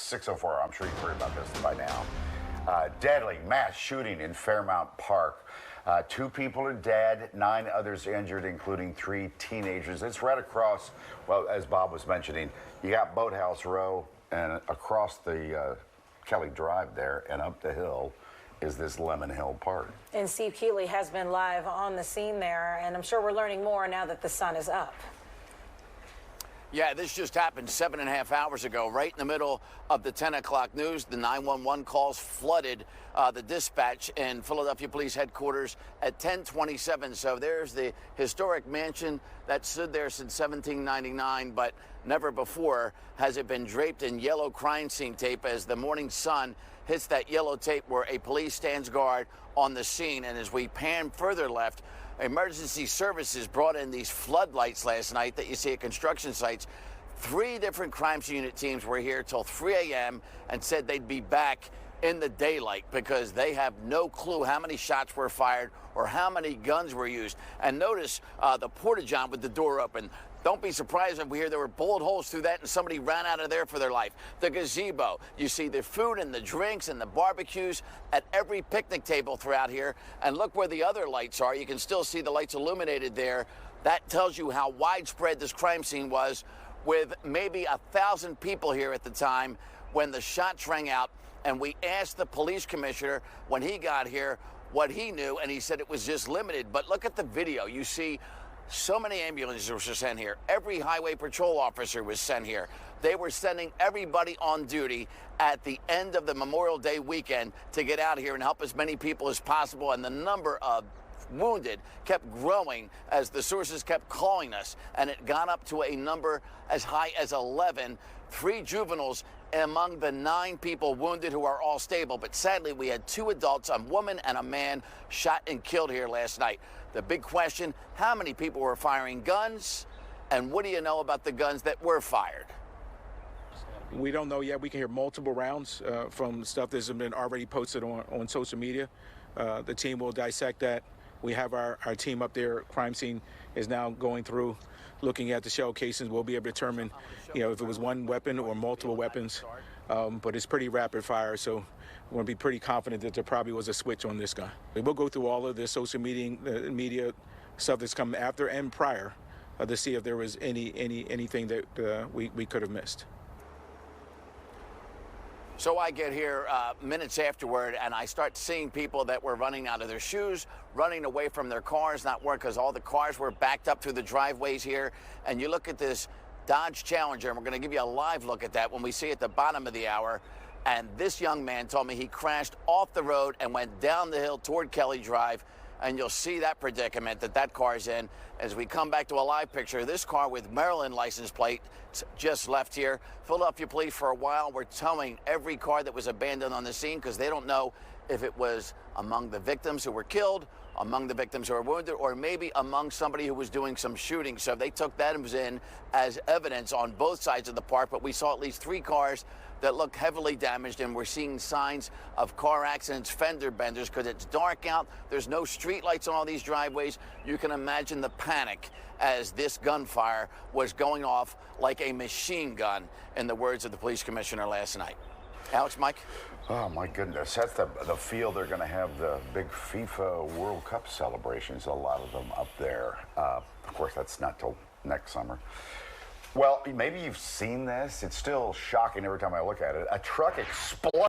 6:04. I'm sure you've heard about this by now. Deadly mass shooting in Fairmount Park. 2 people are dead, 9 others injured, including 3 teenagers. It's right across, well, as Bob was mentioning, you got Boathouse Row, and across the Kelly Drive there, and up the hill is this Lemon Hill Park. And Steve Keeley has been live on the scene there, and I'm sure we're learning more now that the sun is up. Yeah, this just happened 7.5 hours ago, right in the middle of the 10 o'clock news. The 911 calls flooded the dispatch in Philadelphia Police Headquarters at 10:27. So there's the historic mansion that stood there since 1799, but never before has it been draped in yellow crime scene tape as the morning sun hits that yellow tape where a police stands guard on the scene. And as we pan further left, emergency services brought in these floodlights last night that you see at construction sites. 3 different crime unit teams were here till 3 a.m. and said they'd be back in the daylight because they have no clue how many shots were fired or how many guns were used. And notice the porta-john with the door open. Don't be surprised if we hear there were bullet holes through that and somebody ran out of there for their life. The gazebo, you see the food and the drinks and the barbecues at every picnic table throughout here. And look where the other lights are. You can still see the lights illuminated there. That tells you how widespread this crime scene was, with maybe 1,000 people here at the time when the shots rang out. And we asked the police commissioner when he got here what he knew, and he said it was just limited. But look at the video. You see so many ambulances were sent here. Every highway patrol officer was sent here. They were sending everybody on duty at the end of the Memorial Day weekend to get out here and help as many people as possible. And the number of wounded kept growing as the sources kept calling us, and it got up to a number as high as 11. 3 juveniles among the 9 people wounded who are all stable. But sadly, we had 2 adults, a woman and a man, shot and killed here last night. The big question, how many people were firing guns? And what do you know about the guns that were fired? We don't know yet. We can hear multiple rounds from stuff that's been already posted on social media. The team will dissect that. We have our team up there. Crime scene is now going through, looking at the shell casings. We'll be able to determine, if it was one weapon or multiple weapons. But it's pretty rapid fire, so we're going to be pretty confident that there probably was a switch on this guy. We'll go through all of the social media stuff that's come after and prior to see if there was anything that we could have missed. So I get here minutes afterward, and I start seeing people that were running out of their shoes, running away from their cars, not working because all the cars were backed up through the driveways here. And you look at this Dodge Challenger, and we're going to give you a live look at that when we see at the bottom of the hour. And this young man told me he crashed off the road and went down the hill toward Kelly Drive. And you'll see that predicament that car's in. As we come back to a live picture, this car with Maryland license plate just left here. Philadelphia police for a while were towing every car that was abandoned on the scene because they don't know if it was among the victims who were killed, among the victims who were wounded, or maybe among somebody who was doing some shooting. So they took that in as evidence on both sides of the park. But we saw at least 3 cars that look heavily damaged, and we're seeing signs of car accidents, fender benders, because it's dark out. There's no street lights on all these driveways. You can imagine the panic as this gunfire was going off like a machine gun, in the words of the police commissioner last night. Alex, Mike? Oh, my goodness. That's the field they're going to have the big FIFA World Cup celebrations, a lot of them up there. Of course, that's not till next summer. Well, maybe you've seen this. It's still shocking every time I look at it. A truck exploded.